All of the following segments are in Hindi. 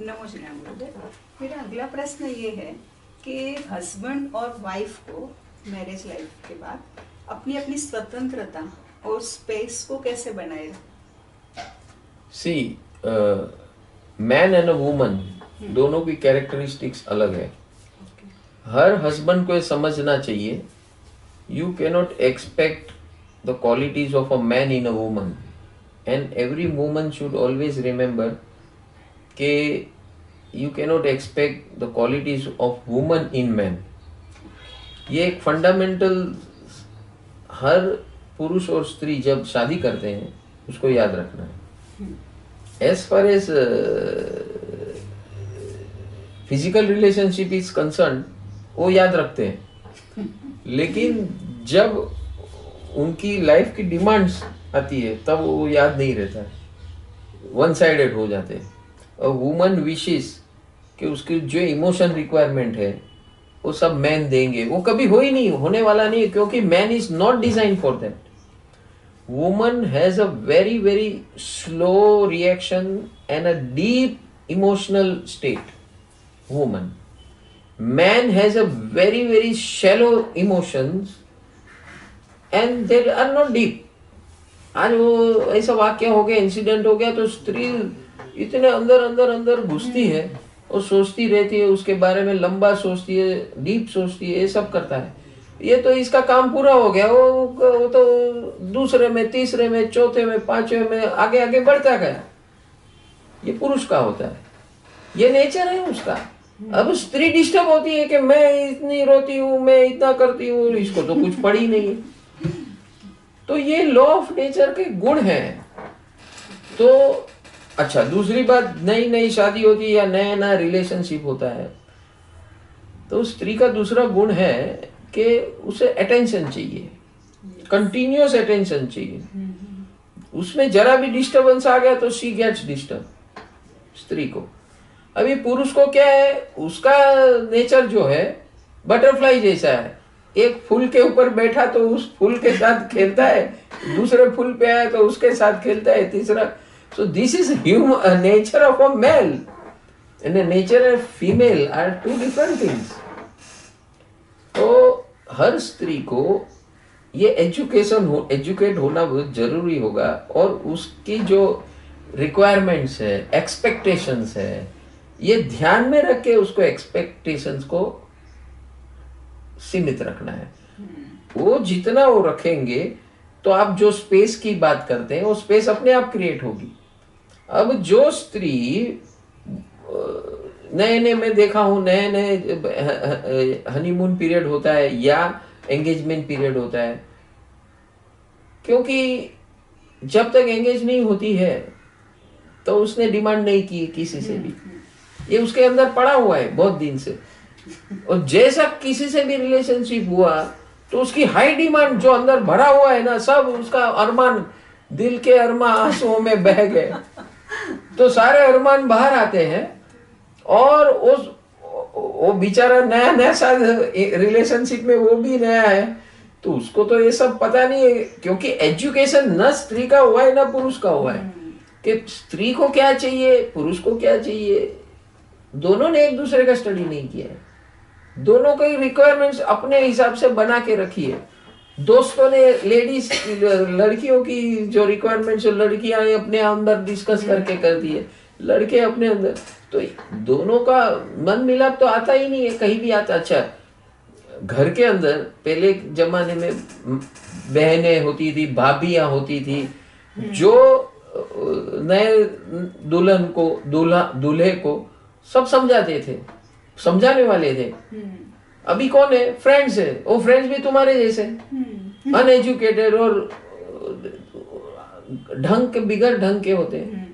नमोजन गुरुदेव, मेरा अगला प्रश्न ये है कि हस्बैंड और वाइफ को मैरिज लाइफ के बाद अपनी अपनी स्वतंत्रता और स्पेस को कैसे बनाए? सी मैन एंड अ वुमन दोनों की कैरेक्टरिस्टिक्स अलग है. हर हस्बैंड को ये समझना चाहिए, you cannot expect the qualities of a man in a woman, and every woman should always remember कि you cannot expect the qualities of woman in man. ये एक फंडामेंटल हर पुरुष और स्त्री जब शादी करते हैं उसको याद रखना है. As far as physical relationship is concern वो याद रखते हैं, लेकिन जब उनकी लाइफ की डिमांड्स आती है तब वो याद नहीं रहता है, वन साइडेड हो जाते हैं. और वुमन विशेस कि उसकी जो इमोशन रिक्वायरमेंट है वो सब मैन देंगे, वो कभी हो ही नहीं, होने वाला नहीं, क्योंकि man is not design for that. Woman has a very very slow reaction and a deep emotional state. Woman, man has a very very shallow emotions and they are not deep. आज वो ऐसा वाक्य हो गया, इंसिडेंट हो गया, तो स्त्री इतने अंदर अंदर अंदर घुसती है और सोचती रहती है, उसके बारे में लंबा सोचती है, डीप सोचती है, ये सब करता है. ये तो इसका काम पूरा हो गया, वो तो दूसरे में, तीसरे में, चौथे में, पांचवे में आगे आगे बढ़ता गया. ये पुरुष का होता है, ये नेचर है उसका. अब स्त्री डिस्टर्ब होती है कि मैं इतनी रोती हूँ, मैं इतना करती हूँ, इसको तो कुछ पड़ी नहीं है. तो ये लॉ ऑफ नेचर के गुण हैं. तो अच्छा, दूसरी बात, नई नई शादी होती है या नया नया रिलेशनशिप होता है, तो स्त्री का दूसरा गुण है कि उसे अटेंशन चाहिए, कंटिन्यूअस अटेंशन चाहिए. उसमें जरा भी डिस्टर्बेंस आ गया तो शी गेट्स डिस्टर्ब, स्त्री को. अभी पुरुष को क्या है, उसका नेचर जो है बटरफ्लाई जैसा है. एक फूल के ऊपर बैठा तो उस फूल के साथ खेलता है, दूसरे फूल पे आया तो उसके साथ खेलता है, तीसरा. So this is human nature of a male and nature of female are two different things. तो हर स्त्री को ये एजुकेट होना बहुत जरूरी होगा, और उसकी जो रिक्वायरमेंट्स है, एक्सपेक्टेशंस है, ये ध्यान में रख के उसको एक्सपेक्टेशंस को सीमित रखना है. वो जितना वो रखेंगे तो आप जो स्पेस की बात करते हैं वो स्पेस अपने आप क्रिएट होगी. अब जो स्त्री नए नए, मैं देखा हूं, नए नए हनीमून पीरियड होता है या एंगेजमेंट पीरियड होता है, क्योंकि जब तक एंगेज नहीं होती है तो उसने डिमांड नहीं की किसी से भी, ये उसके अंदर पड़ा हुआ है बहुत दिन से. और जैसा किसी से भी रिलेशनशिप हुआ तो उसकी हाई डिमांड जो अंदर भरा हुआ है ना, सब उसका अरमान, दिल के अरमान आंसुओं में बह गए. तो सारे अरमान बाहर आते हैं, और वो बेचारा नया नया शायद रिलेशनशिप में वो भी नया है, तो उसको तो ये सब पता नहीं है, क्योंकि एजुकेशन न स्त्री का हुआ है न पुरुष का हुआ है कि स्त्री को क्या चाहिए, पुरुष को क्या चाहिए. दोनों ने एक दूसरे का स्टडी नहीं किया है, दोनों की रिक्वायरमेंट्स अपने हिसाब से बना के रखी है. दोस्तों ने लेडीज, लड़कियों की जो रिक्वायरमेंट्स लड़कियां अपने अंदर डिस्कस करके कर दी है, लड़के अपने अंदर, तो दोनों का मन मिलाप तो आता ही नहीं है कहीं भी आता. अच्छा, घर के अंदर पहले जमाने में बहनें होती थी, भाभियां होती थी, जो नए दुल्हन को, दूल्हे को सब समझाते थे, समझाने वाले थे. अभी कौन है, फ्रेंड्स है, वो फ्रेंड्स भी तुम्हारे जैसे अनएजुकेटेड और बिगड़ ढंग के होते हैं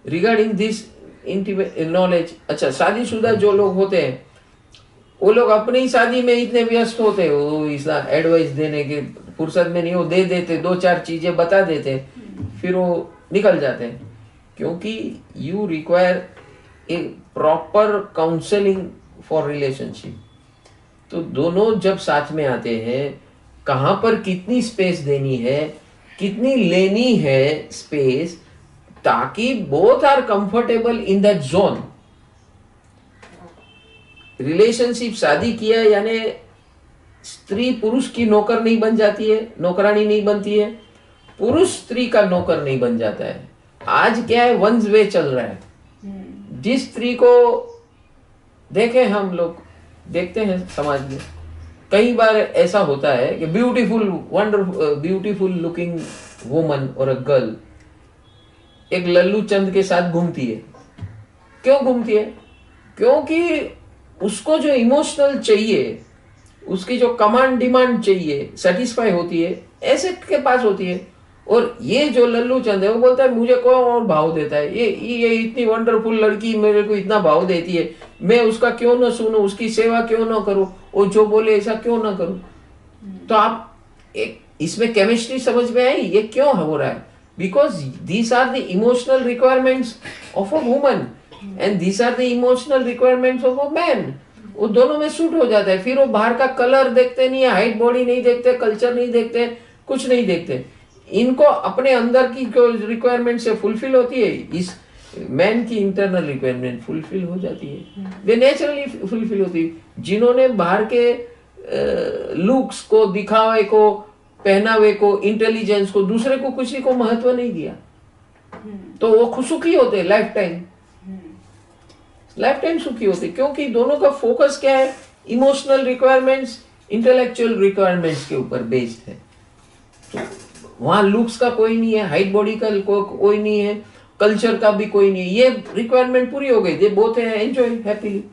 रिगार्डिंग दिस इंटीमेट नॉलेज. अच्छा, शादीशुदा जो लोग होते हैं वो लोग अपनी शादी में इतने व्यस्त होते हैं, वो इसका एडवाइस देने की फुर्सत में नहीं, वो दे देते, दो चार चीजें बता देते, फिर वो निकल जाते हैं. क्योंकि you require a proper counselling for relationship. तो दोनों जब साथ में आते हैं, कहां पर कितनी स्पेस देनी है, कितनी लेनी है स्पेस, ताकि both are comfortable in that zone. Relationship शादी किया यानी स्त्री पुरुष की नौकर नहीं बन जाती है, नौकरानी नहीं बनती है, पुरुष स्त्री का नौकर नहीं बन जाता है। आज क्या है, वंस वे चल रहा है। जिस स्त्री को देखे, हम लोग देखते हैं समाज में कई बार ऐसा होता है कि ब्यूटीफुल लुकिंग वुमन और अ गर्ल एक लल्लू चंद के साथ घूमती है। क्यों घूमती है? क्योंकि उसको जो इमोशनल चाहिए, उसकी जो कमांड डिमांड चाहिए, सेटिस्फाई होती है, ऐसे के पास होती है। और ये जो लल्लू चंद है वो बोलता है मुझे कौन और भाव देता है, ये इतनी वंडरफुल लड़की मेरे को इतना भाव देती है, मैं उसका क्यों ना सुनूं, उसकी सेवा क्यों ना करूं, वो जो बोले ऐसा क्यों ना करूं। तो आप एक इसमें केमिस्ट्री समझ में आई, ये क्यों हो रहा है? Because these are the emotional requirements of a woman and these are the emotional requirements of a man. वो दोनों में सूट हो जाता है। फिर वो बाहर का कलर देखते नहीं है, हाइट बॉडी नहीं देखते, कल्चर नहीं देखते, कुछ नहीं देखते। इनको अपने अंदर की जो रिक्वायरमेंट से फुलफिल होती है, इस मैन की इंटरनल रिक्वायरमेंट फुलफिल हो जाती है, वे नेचुरली फुलफिल होती है। जिन्होंने बाहर के लुक्स को, दिखावे को, पहनावे को, इंटेलिजेंस को, दूसरे को किसी को महत्व नहीं दिया, तो वो सुखी होते लाइफ टाइम सुखी होते। क्योंकि दोनों का फोकस क्या है? इमोशनल रिक्वायरमेंट्स, इंटेलेक्चुअल रिक्वायरमेंट्स के ऊपर बेस्ड है। तो वहां लुक्स का कोई नहीं है, हाइट बॉडी का कोई नहीं है, कल्चर का भी कोई नहीं है। ये रिक्वायरमेंट पूरी हो गई, दे बोथ है एंजॉय हैप्पीली।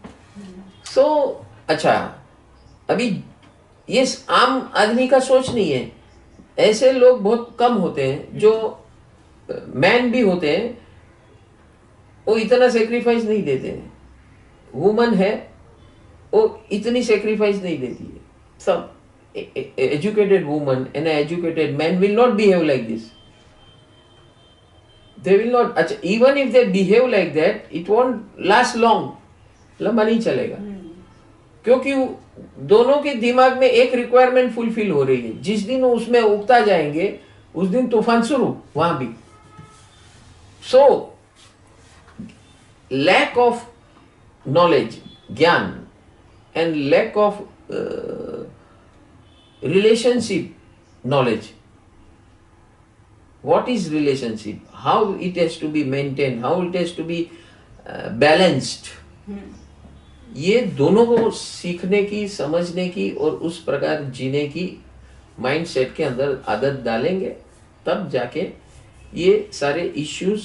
सो अच्छा, अभी ये आम आदमी का सोच नहीं है। ऐसे लोग बहुत कम होते हैं, जो मैन भी होते हैं, वो इतना सेक्रीफाइस नहीं देते हैं। वुमन है, वो इतनी सेक्रीफाइस नहीं देती है। सब educated woman and an educated man will not behave like this. They will not. अच्छा, even if they behave like that, it won't last long. लंबा नहीं चलेगा। क्योंकि दोनों के दिमाग में एक रिक्वायरमेंट फुलफिल हो रही है। जिस दिन उसमें उगता जाएंगे, उस दिन तूफान शुरू वहां भी। सो लैक ऑफ नॉलेज, ज्ञान, and lack of relationship knowledge. What is relationship? How it has to be maintained? How it has to be balanced? ये दोनों को सीखने की, समझने की और उस प्रकार जीने की माइंडसेट के अंदर आदत डालेंगे, तब जाके ये सारे इश्यूज,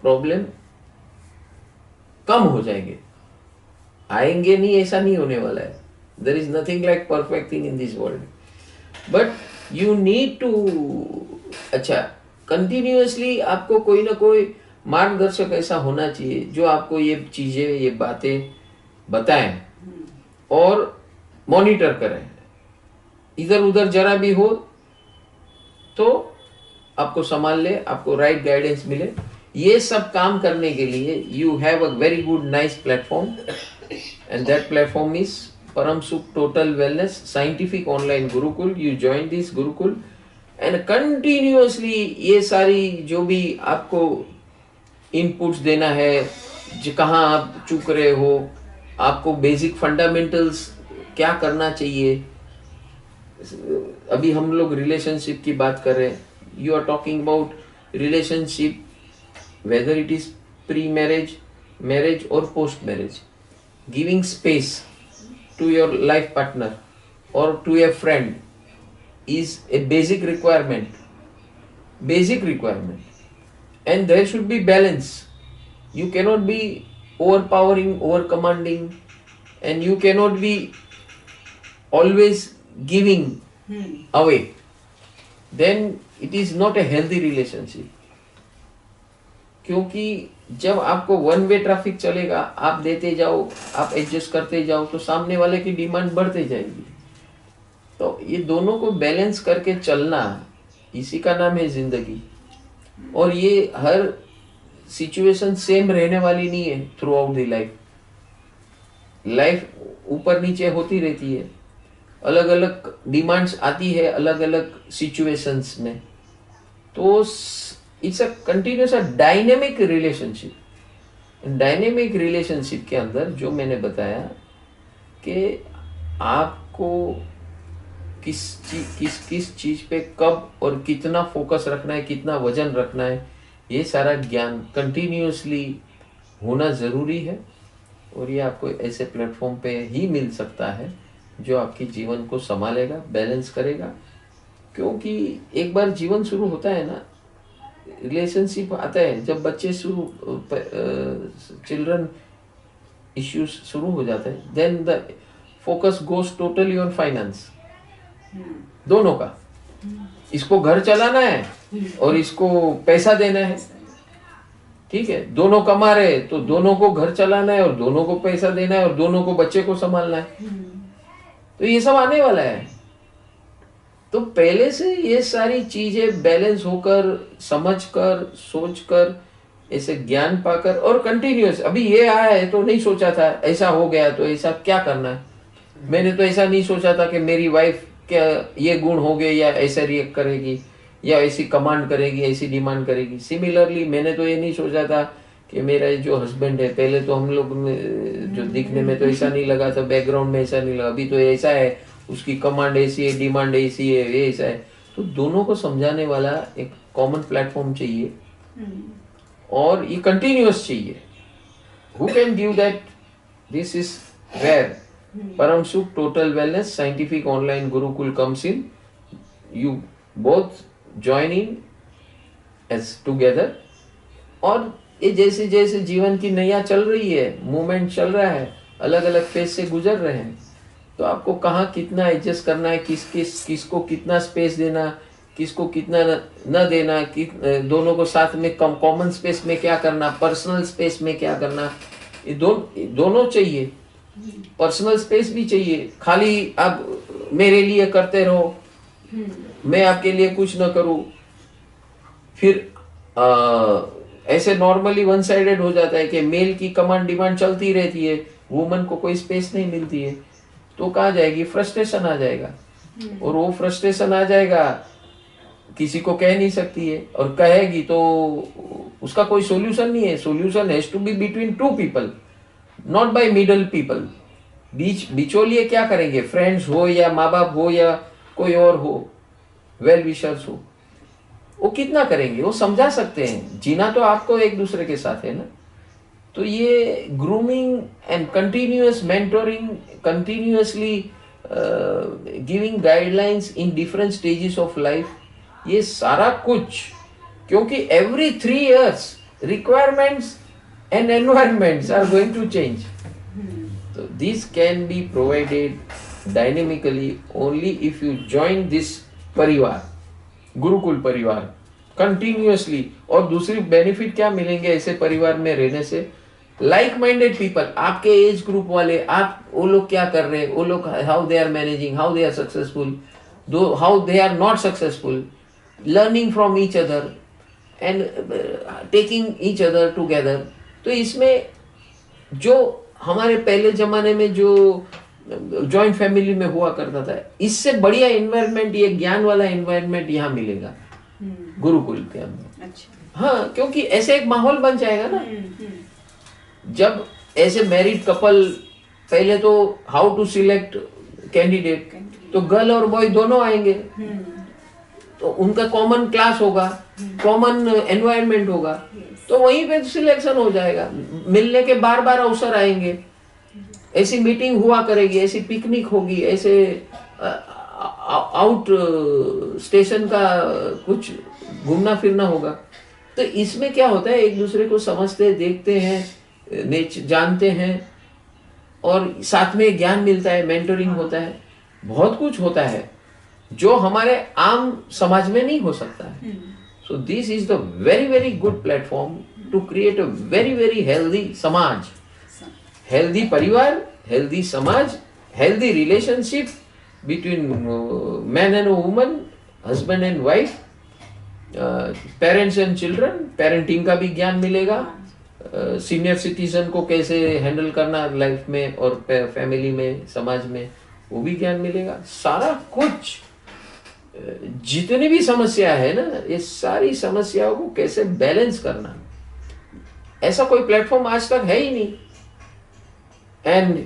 प्रॉब्लम कम हो जाएंगे। आएंगे नहीं ऐसा नहीं होने वाला है। There is nothing like perfect thing in this world. But you need to, अच्छा, continuously आपको कोई ना कोई मार्गदर्शक ऐसा होना चाहिए जो आपको ये चीजें, ये बातें बताएं और मॉनिटर करें। इधर उधर जरा भी हो तो आपको संभाल ले, आपको राइट गाइडेंस मिले। ये सब काम करने के लिए you have a very good nice platform, and that platform is Param Sukh Total Wellness Scientific Online Gurukul. You join this Gurukul and continuously ये सारी जो भी आपको इनपुट्स देना है, कहाँ आप चूक रहे हो, आपको बेसिक फंडामेंटल्स क्या करना चाहिए। अभी हम लोग रिलेशनशिप की बात कर रहे हैं। You are talking about relationship, whether it is pre marriage, marriage और post marriage. Giving space to your life partner or to a friend is a basic requirement, and there should be balance. You cannot be overpowering, over commanding, and you cannot be always giving away. Then it is not a healthy relationship. क्योंकि जब आपको वन वे ट्रैफिक चलेगा, आप देते जाओ, आप एडजस्ट करते जाओ, तो सामने वाले की डिमांड बढ़ते जाएगी। तो ये दोनों को बैलेंस करके चलना, इसी का नाम है जिंदगी। और ये हर सिचुएशन सेम रहने वाली नहीं है through out the life. Life ऊपर नीचे होती रहती है, अलग अलग डिमांड्स आती है अलग अलग सिचुएशंस में। तो it's a continuous dynamic relationship. Dynamic relationship के अंदर जो मैंने बताया, कि आपको किस चीज पे कब और कितना फोकस रखना है, कितना वजन रखना है, ये सारा ज्ञान कंटिन्यूअसली होना ज़रूरी है। और ये आपको ऐसे प्लेटफॉर्म पे ही मिल सकता है जो आपके जीवन को संभालेगा, बैलेंस करेगा। क्योंकि एक बार जीवन शुरू होता है ना, रिलेशनशिप आता है, जब बच्चे चिल्ड्रन इश्यूज शुरू हो जाते हैं, then the focus goes totally on finance, दोनों का। इसको घर चलाना है और इसको पैसा देना है, ठीक है, दोनों कमा रहे तो दोनों को घर चलाना है और दोनों को पैसा देना है और दोनों को बच्चे को संभालना है। तो ये सब आने वाला है। तो पहले से ये सारी चीजें बैलेंस होकर, समझकर, सोचकर, ऐसे ज्ञान पाकर और कंटिन्यूअस, अभी ये आया है तो नहीं सोचा था ऐसा हो गया तो ऐसा क्या करना है, मैंने तो ऐसा नहीं सोचा था कि मेरी वाइफ क्या ये गुण हो गए या ऐसा रिएक्ट करेगी या ऐसी कमांड करेगी, ऐसी डिमांड करेगी। सिमिलरली मैंने तो ये नहीं सोचा था कि मेरा जो हस्बैंड है, पहले तो हम लोग जो दिखने में तो ऐसा नहीं लगा था, बैकग्राउंड में ऐसा नहीं लगा, अभी तो ऐसा है, उसकी कमांड ऐसी है, डिमांड ऐसी है, ये ऐसा है। तो दोनों को समझाने वाला एक कॉमन प्लेटफॉर्म चाहिए और ये कंटिन्यूअस चाहिए। Who can give that? This is where Param Sukh Total Wellness Scientific Online Gurukul comes in. You both join in as together. और ये जैसे जैसे जीवन की नैया चल रही है, मूवमेंट चल रहा है, अलग अलग फेज से गुजर रहे हैं, तो आपको कहाँ कितना एडजस्ट करना है, किसको कितना स्पेस देना, किसको कितना न देना, दोनों को साथ में कॉमन स्पेस में क्या करना, पर्सनल स्पेस में क्या करना, ये दोनों चाहिए। पर्सनल स्पेस भी चाहिए। खाली आप मेरे लिए करते रहो, मैं आपके लिए कुछ न करूं, फिर ऐसे नॉर्मली वन साइडेड हो जाता है कि मेल की कमांड डिमांड चलती रहती है, वुमन को कोई स्पेस नहीं मिलती है, तो कहाँ जाएगी? फ्रस्ट्रेशन आ जाएगा। और वो फ्रस्ट्रेशन आ जाएगा, किसी को कह नहीं सकती है, और कहेगी तो उसका कोई सॉल्यूशन नहीं है। Solution has to be between two people, not by middle people. बिचौलिए क्या करेंगे? फ्रेंड्स हो या माँ बाप हो या कोई और हो, वेल विशर्स हो, वो कितना करेंगे? वो समझा सकते हैं, जीना तो आपको एक दूसरे के साथ है ना। तो ये grooming and continuous mentoring, continuously giving guidelines in different stages of life, ये सारा कुछ, क्योंकि every 3 years requirements and environments are going to change. So this can be provided dynamically only if you join this परिवार, गुरुकुल परिवार, continuously। और दूसरी बेनिफिट क्या मिलेंगे ऐसे परिवार में रहने से? लाइक माइंडेड पीपल, आपके एज ग्रुप वाले, आप वो लोग क्या कर रहे हैं, वो लोग how they are managing, how they are successful, how they are not successful, learning from each other and taking each other together. तो इसमें जो हमारे पहले जमाने में जो जॉइंट फैमिली में हुआ करता था, इससे बढ़िया एनवायरनमेंट, ये ज्ञान वाला एनवायरनमेंट यहाँ मिलेगा गुरुकुल के अंदर। अच्छा। हाँ, क्योंकि ऐसे एक माहौल बन जाएगा ना। जब ऐसे मैरिड कपल, पहले तो हाउ टू सिलेक्ट कैंडिडेट, तो गर्ल और बॉय दोनों आएंगे, तो उनका कॉमन क्लास होगा, कॉमन एनवायरनमेंट होगा, तो वहीं पे सिलेक्शन हो जाएगा। मिलने के बार बार अवसर आएंगे, ऐसी मीटिंग हुआ करेगी, ऐसी पिकनिक होगी, ऐसे आउट स्टेशन का कुछ घूमना फिरना होगा। तो इसमें क्या होता है, एक दूसरे को समझते, देखते हैं, जानते हैं, और साथ में ज्ञान मिलता है, मेंटरिंग होता है, बहुत कुछ होता है जो हमारे आम समाज में नहीं हो सकता है। So this is the very very good platform to create a very very healthy समाज, हेल्दी परिवार, हेल्दी समाज, healthy relationship between man and woman, husband and wife, parents and children, parenting का भी ज्ञान मिलेगा, सीनियर सिटीजन को कैसे हैंडल करना लाइफ में और फैमिली में, समाज में, वो भी ज्ञान मिलेगा। सारा कुछ, जितनी भी समस्या है ना, ये सारी समस्याओं को कैसे बैलेंस करना, ऐसा कोई प्लेटफॉर्म आज तक है ही नहीं। एंड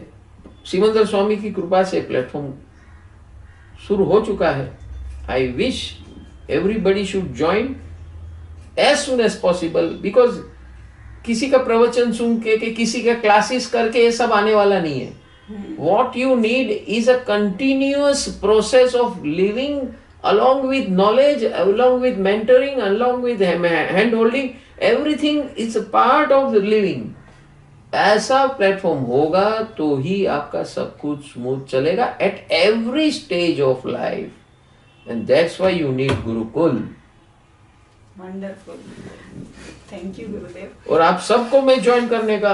सिमंदर स्वामी की कृपा से प्लेटफॉर्म शुरू हो चुका है। I wish everybody should join as soon as possible, because किसी का प्रवचन सुन के किसी का क्लासेस करके ये सब आने वाला नहीं है। What you need is a continuous process of living along with knowledge, along with mentoring, along with hand holding. Everything is a part of the living. ऐसा प्लेटफॉर्म होगा तो ही आपका सब कुछ स्मूथ चलेगा at every stage of life. And that's why you need Gurukul. Wonderful, thank you गुरुदेव। और आप सबको मैं ज्वाइन करने का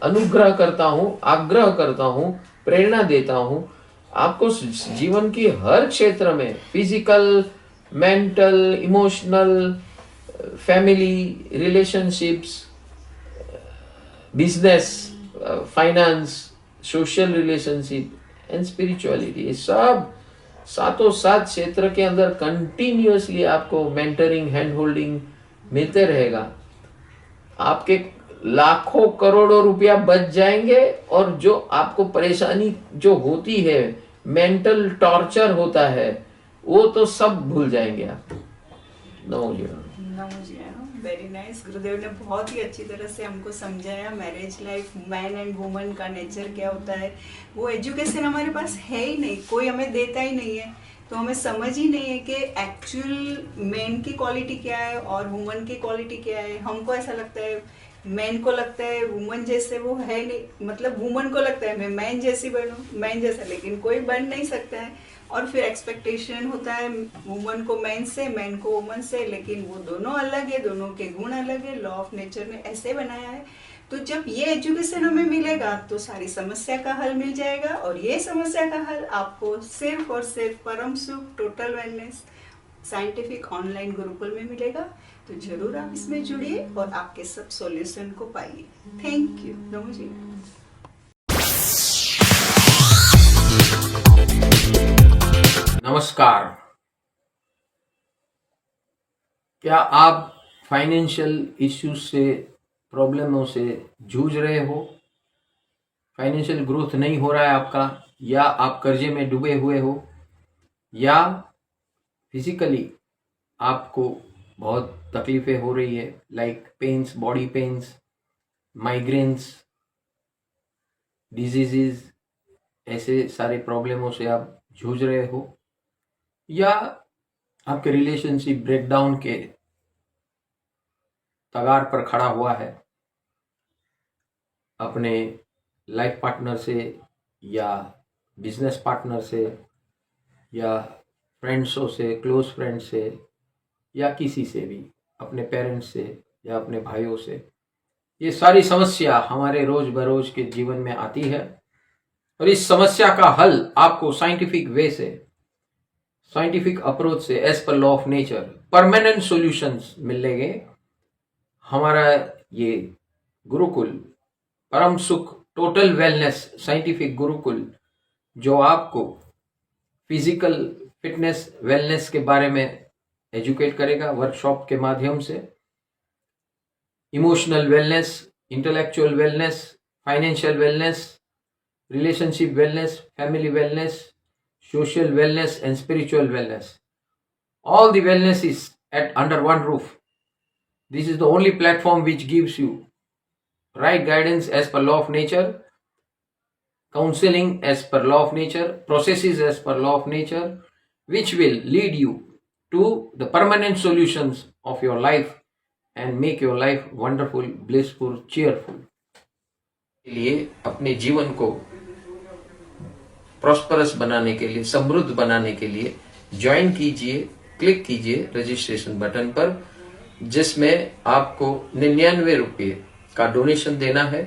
अनुग्रह करता हूँ, आग्रह करता हूँ, प्रेरणा देता हूँ। आपको जीवन की हर क्षेत्र में physical, mental, emotional, family, relationships, business, finance, social relationship and spirituality, ये सब सातों सात क्षेत्र के अंदर कंटिन्यूअसली आपको मेंटरिंग, हैंड होल्डिंग मिलते रहेगा। आपके लाखों करोड़ों रुपया बच जाएंगे और जो आपको परेशानी जो होती है, मेंटल टॉर्चर होता है, वो तो सब भूल जाएंगे आप। Very nice. गुरुदेव ने बहुत ही अच्छी तरह से हमको समझाया marriage life, man and woman का नेचर क्या होता है। वो एजुकेशन हमारे पास है ही नहीं, कोई हमें देता ही नहीं है, तो हमें समझ ही नहीं है कि एक्चुअल मैन की क्वालिटी क्या है और वुमन की क्वालिटी क्या है। हमको ऐसा लगता है, मैन को लगता है वुमन जैसे वो है नहीं, मतलब वुमन को लगता है मैं मैन जैसी बनूं, मैन जैसा, लेकिन कोई बन नहीं सकता है। और फिर एक्सपेक्टेशन होता है वुमन को मैन से, मैन को वुमन से, लेकिन वो दोनों अलग है, दोनों के गुण अलग है। लॉ ऑफ नेचर ने ऐसे बनाया है। तो जब ये एजुकेशन हमें मिलेगा तो सारी समस्या का हल मिल जाएगा, और ये समस्या का हल आपको सिर्फ और सिर्फ परम सुख, total wellness, scientific online Gurukul में मिलेगा। तो जरूर आप इसमें जुड़िए और आपके सब सॉल्यूशन को पाइए। थैंक यू नमो जी। नमस्कार। क्या आप फाइनेंशियल इश्यूज से, प्रॉब्लमों से जूझ रहे हो? फाइनेंशियल ग्रोथ नहीं हो रहा है आपका, या आप कर्जे में डूबे हुए हो, या फिजिकली आपको बहुत तकलीफें हो रही है, like pains, body pains, migraines, diseases, ऐसे सारे प्रॉब्लमों से आप जूझ रहे हो, या आपके रिलेशनशिप ब्रेकडाउन के तगार पर खड़ा हुआ है अपने लाइफ पार्टनर से, या बिजनेस पार्टनर से, या फ्रेंड्सों से, क्लोज फ्रेंड से, या किसी से भी, अपने पेरेंट्स से या अपने भाइयों से। ये सारी समस्या हमारे रोज बरोज के जीवन में आती है, और इस समस्या का हल आपको साइंटिफिक वे से, साइंटिफिक अप्रोच से, as per law of nature, permanent solutions मिलेंगे। हमारा ये गुरुकुल, परम सुख टोटल वेलनेस साइंटिफिक गुरुकुल, जो आपको फिजिकल फिटनेस, वेलनेस के बारे में एजुकेट करेगा वर्कशॉप के माध्यम से, emotional wellness, intellectual wellness, financial wellness, relationship wellness, family wellness, social wellness and spiritual wellness. All the wellness is at under one roof. This is the only platform which gives you right guidance as per law of nature, counseling as per law of nature, processes as per law of nature, which will lead you to the permanent solutions of your life and make your life wonderful, blissful, cheerful. लिए अपने जीवन को प्रॉस्परस बनाने के लिए, समृद्ध बनाने के लिए ज्वाइन कीजिए, क्लिक कीजिए रजिस्ट्रेशन बटन पर, जिसमें आपको 99 रुपये का डोनेशन देना है